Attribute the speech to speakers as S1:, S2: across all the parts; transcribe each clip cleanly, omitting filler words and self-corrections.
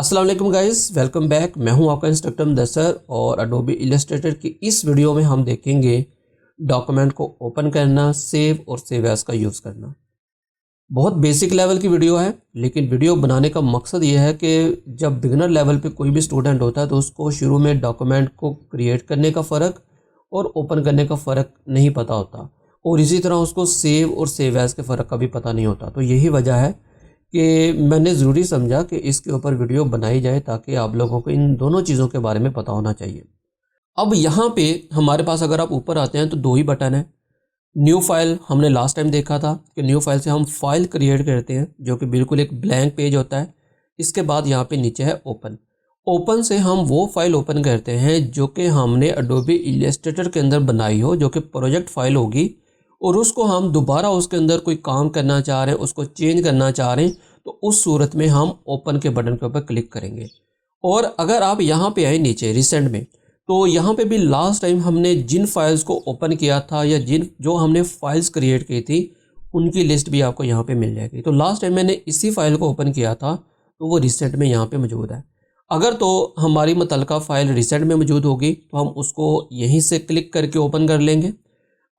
S1: अस्सलाम वालेकुम guys, welcome back. मैं हूं आपका इंस्ट्रक्टर मुदस्सर और एडोबी इलस्ट्रेटर की इस वीडियो में हम देखेंगे डॉक्यूमेंट को ओपन करना, सेव और सेव एज का यूज़ करना। बहुत बेसिक लेवल की वीडियो है, लेकिन वीडियो बनाने का मकसद ये है कि जब बिगनर लेवल पे कोई भी स्टूडेंट होता है तो उसको शुरू में डॉक्यूमेंट को क्रिएट करने का फ़र्क और ओपन करने का फ़र्क नहीं पता होता, और इसी तरह उसको सेव और सेव एज के फ़र्क का भी पता नहीं होता। तो यही वजह है कि मैंने ज़रूरी समझा कि इसके ऊपर वीडियो बनाई जाए ताकि आप लोगों को इन दोनों चीज़ों के बारे में पता होना चाहिए। अब यहाँ पे हमारे पास अगर आप ऊपर आते हैं तो दो ही बटन है। न्यू फाइल हमने लास्ट टाइम देखा था कि न्यू फाइल से हम फाइल क्रिएट करते हैं जो कि बिल्कुल एक ब्लैंक पेज होता है। इसके बाद यहाँ पे नीचे है ओपन। ओपन से हम वो फाइल ओपन करते हैं जो कि हमने एडोबी इलस्ट्रेटर के अंदर बनाई हो, जो कि प्रोजेक्ट फाइल होगी, और उसको हम दोबारा उसके अंदर कोई काम करना चाह रहे हैं, उसको चेंज करना चाह रहे हैं, तो उस सूरत में हम ओपन के बटन के ऊपर क्लिक करेंगे। और अगर आप यहाँ पे आए नीचे रिसेंट में, तो यहाँ पे भी लास्ट टाइम हमने जिन फाइल्स को ओपन किया था या जो हमने फाइल्स क्रिएट की थी उनकी लिस्ट भी आपको यहाँ पे मिल जाएगी। तो लास्ट टाइम मैंने इसी फाइल को ओपन किया था तो वो रिसेंट में यहाँ पे मौजूद है। अगर तो हमारी मुतल्लिका फ़ाइल रिसेंट में मौजूद होगी तो हम उसको यहीं से क्लिक करके ओपन कर लेंगे।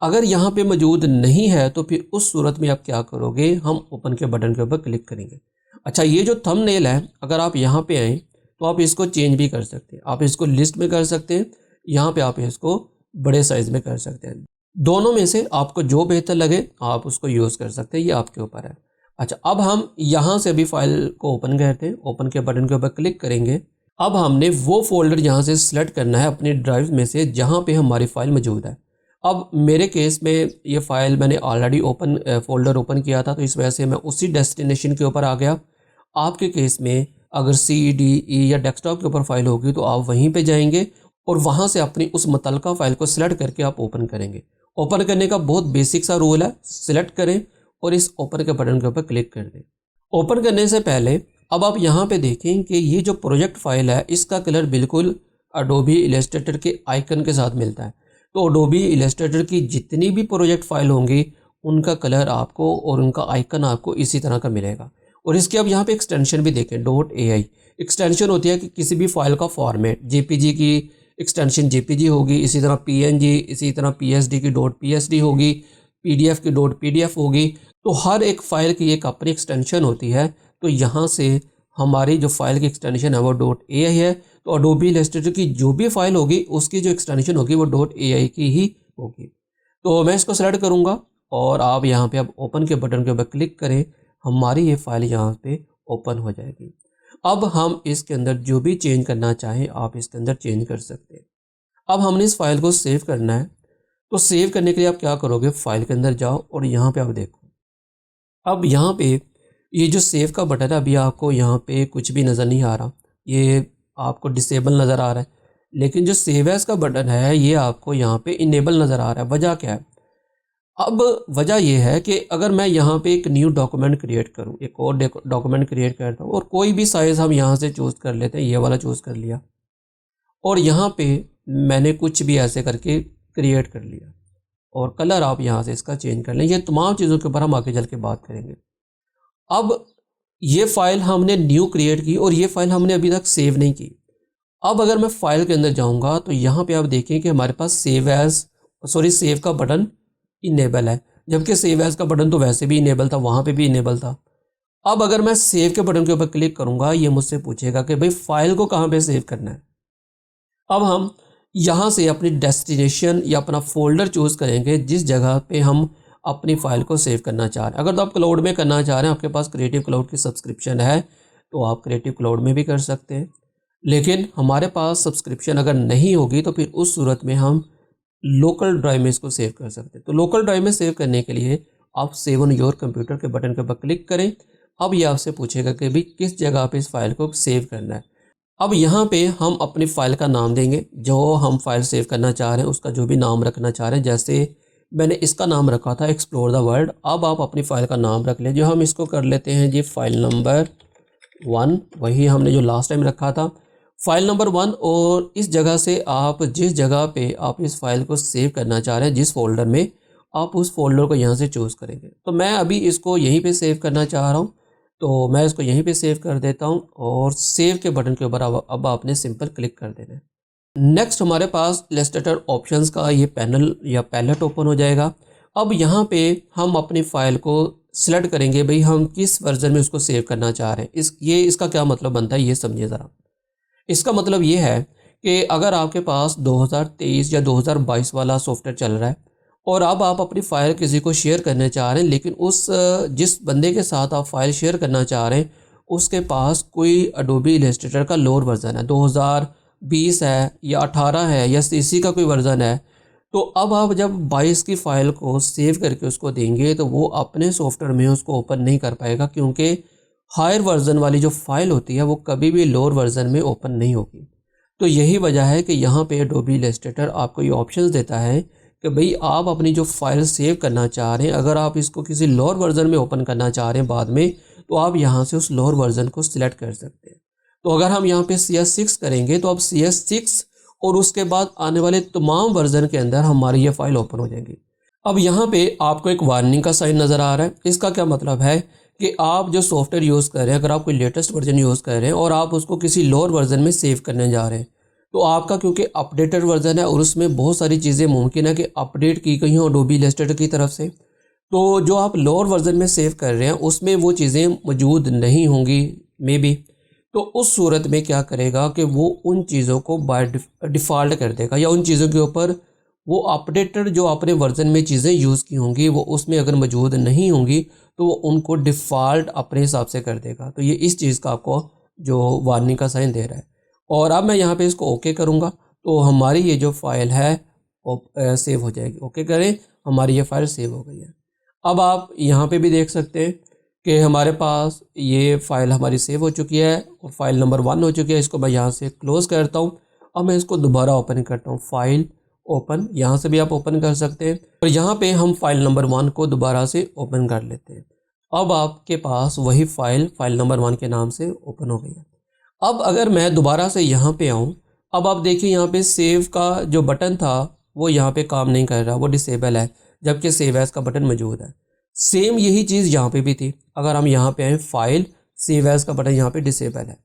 S1: अगर यहाँ पे मौजूद नहीं है तो फिर उस सूरत में आप क्या करोगे, हम ओपन के बटन के ऊपर क्लिक करेंगे। अच्छा, ये जो थंबनेल है, अगर आप यहाँ पे आएँ तो आप इसको चेंज भी कर सकते हैं। आप इसको लिस्ट में कर सकते हैं, यहाँ पे आप इसको बड़े साइज़ में कर सकते हैं। दोनों में से आपको जो बेहतर लगे आप उसको यूज़ कर सकते हैं, ये आपके ऊपर है। अच्छा, अब हम यहाँ से भी फाइल को ओपन करते हैं। ओपन के बटन के ऊपर क्लिक करेंगे। अब हमने वो फोल्डर यहाँ से सिलेक्ट करना है अपनी ड्राइव में से जहाँ पे हमारी फ़ाइल मौजूद है। अब मेरे केस में ये फ़ाइल मैंने ऑलरेडी फोल्डर ओपन किया था, तो इस वजह से मैं उसी डेस्टिनेशन के ऊपर आ गया। आपके केस में अगर CDE या डेस्कटॉप के ऊपर फाइल होगी तो आप वहीं पे जाएंगे और वहाँ से अपनी उस मुतल्लिका फ़ाइल को सिलेक्ट करके आप ओपन करेंगे। ओपन करने का बहुत बेसिक सा रूल है, सिलेक्ट करें और इस ओपन के बटन के ऊपर क्लिक कर दें। ओपन करने से पहले अब आप यहाँ पे देखें कि ये जो प्रोजेक्ट फ़ाइल है इसका कलर बिल्कुल एडोबी इलस्ट्रेटर के आइकन के साथ मिलता है। तो एडोबी इलस्ट्रेटर की जितनी भी प्रोजेक्ट फ़ाइल होंगी उनका कलर आपको और उनका आइकन आपको इसी तरह का मिलेगा। और इसके अब यहाँ पे एक्सटेंशन भी देखें, .ai एक्सटेंशन होती है कि किसी भी फाइल का फॉर्मेट। JPG की एक्सटेंशन JPG होगी, इसी तरह PNG, इसी तरह PSD की .PSD होगी, PDF की .PDF होगी। तो हर एक फ़ाइल की एक अपनी एक्सटेंशन होती है। तो यहाँ से हमारी जो फाइल की एक्सटेंशन है वो .ai है। तो एडोबी इलस्ट्रेटर की जो भी फाइल होगी उसकी जो एक्सटेंशन होगी वो .ai की ही होगी। तो मैं इसको सेलेक्ट करूँगा और आप यहाँ पे अब ओपन के बटन के ऊपर क्लिक करें, हमारी ये फाइल यहाँ पे ओपन हो जाएगी। अब हम इसके अंदर जो भी चेंज करना चाहें आप इसके अंदर चेंज कर सकते हैं। अब हमने इस फाइल को सेव करना है, तो सेव करने के लिए आप क्या करोगे, फाइल के अंदर जाओ और यहाँ पे आप देखो। अब यहाँ पे ये जो सेव का बटन है, अभी आपको यहाँ पे कुछ भी नज़र नहीं आ रहा, ये आपको डिसेबल नज़र आ रहा है। लेकिन जो सेव एज का बटन है ये आपको यहाँ पे इनेबल नज़र आ रहा है। वजह क्या है? अब वजह यह है कि अगर मैं यहाँ पे एक न्यू डॉक्यूमेंट क्रिएट करूँ, एक और डॉक्यूमेंट क्रिएट करता हूँ और कोई भी साइज़ हम यहाँ से चूज़ कर लेते हैं, ये वाला चूज़ कर लिया और यहाँ पे मैंने कुछ भी ऐसे करके क्रिएट कर लिया और कलर आप यहाँ से इसका चेंज कर लें। ये तमाम चीज़ों के ऊपर हम आगे चल के बात करेंगे। अब ये फ़ाइल हमने न्यू क्रिएट की और ये फ़ाइल हमने अभी तक सेव नहीं की। अब अगर मैं फ़ाइल के अंदर जाऊँगा तो यहाँ पे आप देखें कि हमारे पास सेव का बटन इनेबल है, जबकि सेव एज का बटन तो वैसे भी इनेबल था, वहाँ पे भी इनेबल था। अब अगर मैं सेव के बटन के ऊपर क्लिक करूँगा ये मुझसे पूछेगा कि भाई फ़ाइल को कहाँ पे सेव करना है। अब हम यहाँ से अपनी डेस्टिनेशन या अपना फ़ोल्डर चूज़ करेंगे जिस जगह पे हम अपनी फ़ाइल को सेव करना चाह रहे हैं। अगर तो आप क्लाउड में करना चाह रहे हैं, आपके पास क्रिएटिव क्लाउड की सब्सक्रिप्शन है तो आप क्रिएटिव क्लाउड में भी कर सकते हैं। लेकिन हमारे पास सब्सक्रिप्शन अगर नहीं होगी तो फिर उस सूरत में हम लोकल ड्राइव में इसको सेव कर सकते हैं। तो लोकल ड्राइव में सेव करने के लिए आप सेव ऑन योर कंप्यूटर के बटन के ऊपर क्लिक करें। अब ये आपसे पूछेगा कि भाई किस जगह पे इस फाइल को सेव करना है। अब यहाँ पे हम अपनी फ़ाइल का नाम देंगे, जो हम फाइल सेव करना चाह रहे हैं उसका जो भी नाम रखना चाह रहे हैं। जैसे मैंने इसका नाम रखा था एक्सप्लोर द वर्ल्ड। अब आप अपनी फ़ाइल का नाम रख लें, जो हम इसको कर लेते हैं जी फाइल नंबर 1, वही हमने जो लास्ट टाइम रखा था फाइल नंबर 1। और इस जगह से आप जिस जगह पे आप इस फाइल को सेव करना चाह रहे हैं, जिस फोल्डर में, आप उस फोल्डर को यहाँ से चूज़ करेंगे। तो मैं अभी इसको यहीं पे सेव करना चाह रहा हूँ। तो मैं इसको यहीं पे सेव कर देता हूँ और सेव के बटन के ऊपर अब आपने सिंपल क्लिक कर देना है। नेक्स्ट हमारे पास इलस्ट्रेटर ऑप्शंस का ये पैनल या पैलेट ओपन हो जाएगा। अब यहाँ पे हम अपनी फ़ाइल को सिलेक्ट करेंगे, भाई हम किस वर्जन में उसको सेव करना चाह रहे हैं। इसका क्या मतलब बनता है ये समझिए ज़रा। इसका मतलब ये है कि अगर आपके पास 2023 या 2022 वाला सॉफ्टवेयर चल रहा है और अब आप अपनी फ़ाइल किसी को शेयर करना चाह रहे हैं, लेकिन उस जिस बंदे के साथ आप फाइल शेयर करना चाह रहे हैं उसके पास कोई अडोबी इलस्ट्रेटर का लोअर वर्जन है, 2020 है या 18 है या सीसी का कोई वर्जन है, तो अब आप जब 22 की फ़ाइल को सेव करके उसको देंगे तो वो अपने सॉफ्टवेयर में उसको ओपन नहीं कर पाएगा, क्योंकि हायर वर्जन वाली जो फाइल होती है वो कभी भी लोअर वर्जन में ओपन नहीं होगी। तो यही वजह है कि यहाँ पे एडोबी इलस्ट्रेटर आपको ये ऑप्शंस देता है कि भाई आप अपनी जो फाइल सेव करना चाह रहे हैं, अगर आप इसको किसी लोअर वर्जन में ओपन करना चाह रहे हैं बाद में, तो आप यहाँ से उस लोअर वर्जन को सिलेक्ट कर सकते हैं। तो अगर हम यहाँ पे CS6 करेंगे तो अब CS6 और उसके बाद आने वाले तमाम वर्जन के अंदर हमारी ये फाइल ओपन हो जाएंगी। अब यहाँ पे आपको एक वार्निंग का साइन नज़र आ रहा है। इसका क्या मतलब है कि आप जो सॉफ्टवेयर यूज़ कर रहे हैं, अगर आप कोई लेटेस्ट वर्जन यूज़ कर रहे हैं और आप उसको किसी लोअर वर्जन में सेव करने जा रहे हैं, तो आपका क्योंकि अपडेटेड वर्जन है और उसमें बहुत सारी चीज़ें मुमकिन है कि अपडेट की गई हों एडोबी इलस्ट्रेटर की तरफ से, तो जो आप लोअर वर्जन में सेव कर रहे हैं उसमें वो चीज़ें मौजूद नहीं होंगी मे बी। तो उस सूरत में क्या करेगा कि वो उन चीज़ों को बाय डिफ़ॉल्ट कर देगा, या उन चीज़ों के ऊपर वो अपडेटेड जो आपने वर्जन में चीज़ें यूज़ की होंगी वो उसमें अगर मौजूद नहीं होंगी तो वो उनको डिफ़ॉल्ट अपने हिसाब से कर देगा। तो ये इस चीज़ का आपको जो वार्निंग का साइन दे रहा है। और अब मैं यहाँ पे इसको ओके करूँगा तो हमारी ये जो फ़ाइल है वो सेव हो जाएगी। ओके करें, हमारी ये फ़ाइल सेव हो गई है। अब आप यहाँ पे भी देख सकते हैं कि हमारे पास ये फ़ाइल हमारी सेव हो चुकी है और फाइल नंबर 1 हो चुकी है। इसको मैं यहाँ से क्लोज़ करता हूँ। अब मैं इसको दोबारा ओपन करता हूँ, फाइल ओपन, यहाँ से भी आप ओपन कर सकते हैं और यहाँ पे हम फाइल नंबर 1 को दोबारा से ओपन कर लेते हैं। अब आपके पास वही फाइल नंबर 1 के नाम से ओपन हो गई है। अब अगर मैं दोबारा से यहाँ पे आऊँ, अब आप देखिए यहाँ पे सेव का जो बटन था वो यहाँ पे काम नहीं कर रहा, वो डिसेबल है, जबकि सेव एज़ का बटन मौजूद है। सेम यही चीज़ यहाँ पे भी थी। अगर हम यहाँ पे आए फाइल, सेव एज़ का बटन यहाँ पे डिसेबल है।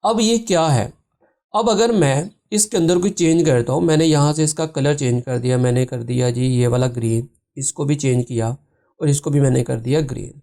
S1: अब ये क्या है, अब अगर मैं इसके अंदर कोई चेंज करता हूँ, मैंने यहाँ से इसका कलर चेंज कर दिया, मैंने कर दिया जी ये वाला ग्रीन, इसको भी चेंज किया और इसको भी मैंने कर दिया ग्रीन।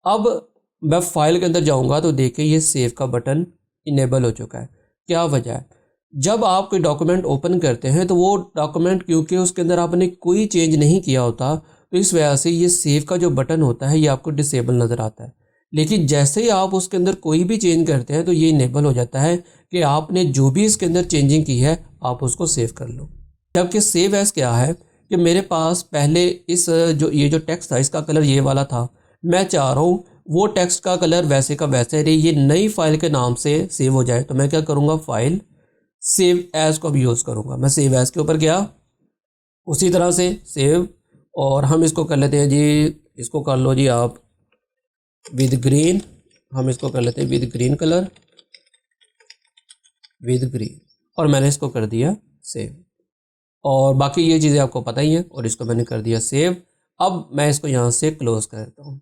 S1: अब मैं फाइल के अंदर जाऊँगा तो देखिए ये सेव का बटन इनेबल हो चुका है। क्या वजह है, जब आप कोई डॉक्यूमेंट ओपन करते हैं तो वो डॉक्यूमेंट क्योंकि उसके अंदर आपने कोई चेंज नहीं किया होता, तो इस वजह से ये सेव का जो बटन होता है ये आपको डिसेबल नज़र आता है। लेकिन जैसे ही आप उसके अंदर कोई भी चेंज करते हैं तो ये इनेबल हो जाता है कि आपने जो भी इसके अंदर चेंजिंग की है आप उसको सेव कर लो। जबकि सेव एज़ क्या है कि मेरे पास पहले इस ये जो टेक्स्ट था इसका कलर ये वाला था, मैं चाह रहा हूँ वो टेक्स्ट का कलर वैसे का वैसे रहे, ये नई फाइल के नाम से सेव हो जाए। तो मैं क्या करूँगा, फाइल सेव एज़ को भी यूज़ करूँगा। मैं सेव एज़ के ऊपर गया, उसी तरह से सेव, और हम इसको कर लेते हैं जी, इसको कर लो जी आप विद ग्रीन, हम इसको कर लेते हैं with green colour, with green, और मैंने इसको कर दिया सेव। और बाकी ये चीज़ें आपको पता ही हैं, और इसको मैंने कर दिया सेव। अब मैं इसको यहाँ से क्लोज़ करता हूँ।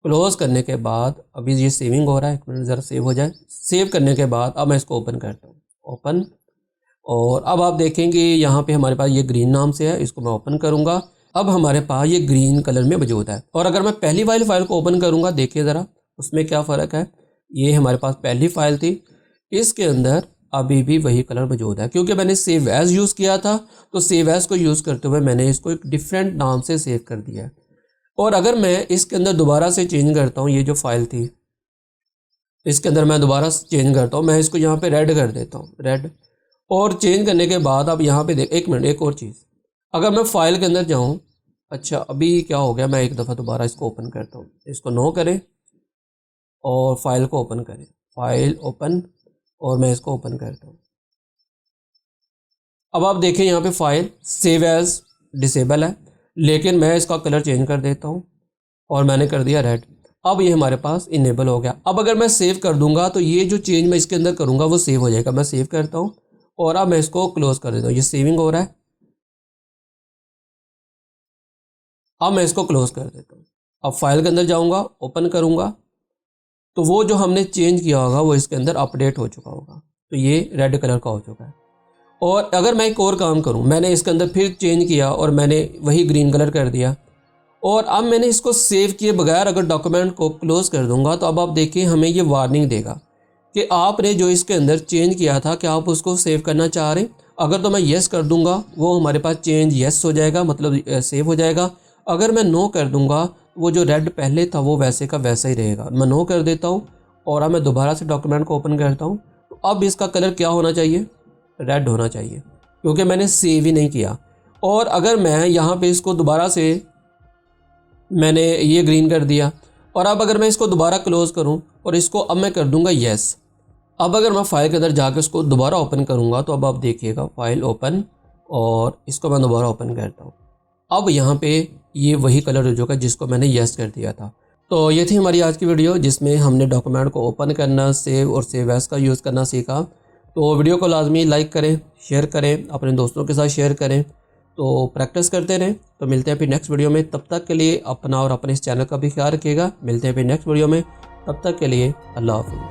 S1: क्लोज़ करने के बाद अभी ये सेविंग हो रहा है, एक मिनट ज़रा सेव हो जाए। सेव करने के बाद अब मैं इसको ओपन करता हूँ, ओपन, और अब आप देखेंगे यहाँ पे हमारे पास ये ग्रीन नाम से है, इसको मैं ओपन करूँगा। अब हमारे पास ये ग्रीन कलर में मौजूद है। और अगर मैं पहली वाली फाइल को ओपन करूँगा, देखिए ज़रा उसमें क्या फ़र्क है। ये हमारे पास पहली फाइल थी, इसके अंदर अभी भी वही कलर मौजूद है, क्योंकि मैंने सेव एज़ यूज़ किया था, तो सेव एज़ को यूज़ करते हुए मैंने इसको एक डिफरेंट नाम से सेव कर दिया है। और अगर मैं इसके अंदर दोबारा से चेंज करता हूँ, ये जो फाइल थी इसके अंदर मैं दोबारा चेंज करता हूँ, मैं इसको यहाँ पे रेड कर देता हूँ, रेड, और चेंज करने के बाद अब यहाँ पे देख, एक मिनट, एक और चीज़, अगर मैं फाइल के अंदर जाऊँ, अच्छा अभी क्या हो गया, मैं एक दफ़ा दोबारा इसको ओपन करता हूँ, इसको नो करें और फाइल को ओपन करें, फाइल ओपन, और मैं इसको ओपन करता हूँ। अब आप देखें यहाँ पे फाइल सेव एज़ डिसेबल है, लेकिन मैं इसका कलर चेंज कर देता हूँ और मैंने कर दिया रेड। अब ये हमारे पास इनेबल हो गया। अब अगर मैं सेव कर दूंगा तो ये जो चेंज मैं इसके अंदर करूँगा वो सेव हो जाएगा। मैं सेव करता हूँ और अब मैं इसको क्लोज कर देता हूँ, ये सेविंग हो रहा है। अब मैं इसको क्लोज कर देता हूँ। अब फाइल के अंदर जाऊँगा, ओपन करूँगा, तो वो जो हमने चेंज किया होगा वो इसके अंदर अपडेट हो चुका होगा, तो ये रेड कलर का हो चुका है। और अगर मैं एक और काम करूं, मैंने इसके अंदर फिर चेंज किया और मैंने वही ग्रीन कलर कर दिया, और अब मैंने इसको सेव किए बगैर अगर डॉक्यूमेंट को क्लोज कर दूंगा, तो अब आप देखिए हमें ये वार्निंग देगा कि आपने जो इसके अंदर चेंज किया था क्या आप उसको सेव करना चाह रहे हैं। अगर तो मैं येस कर दूंगा वो हमारे पास चेंज येस हो जाएगा, मतलब सेव हो जाएगा। अगर मैं नो कर दूंगा वो जो रेड पहले था वो वैसे का वैसा ही रहेगा। मैं नो कर देता हूँ और अब मैं दोबारा से डॉक्यूमेंट को ओपन करता हूँ, तो अब इसका कलर क्या होना चाहिए, रेड होना चाहिए, क्योंकि मैंने सेव ही नहीं किया। और अगर मैं यहाँ पे इसको दोबारा से मैंने ये ग्रीन कर दिया, और अब अगर मैं इसको दोबारा क्लोज़ करूं और इसको अब मैं कर दूंगा येस, अब अगर मैं फाइल के अंदर जाकर इसको दोबारा ओपन करूंगा तो अब आप देखिएगा फाइल ओपन, और इसको मैं दोबारा ओपन करता हूं, अब यहाँ पे ये वही कलर हो जाएगा जिसको मैंने येस कर दिया था। तो ये थी हमारी आज की वीडियो जिसमें हमने डॉक्यूमेंट को ओपन करना, सेव और सेव एज का यूज़ करना सीखा। तो वीडियो को लाजमी लाइक करें, शेयर करें, अपने दोस्तों के साथ शेयर करें, तो प्रैक्टिस करते रहें। तो मिलते हैं फिर नेक्स्ट वीडियो में, तब तक के लिए अपना और अपने इस चैनल का भी ख्याल रखिएगा। मिलते हैं फिर नेक्स्ट वीडियो में, तब तक के लिए अल्लाह हाफ़िज़।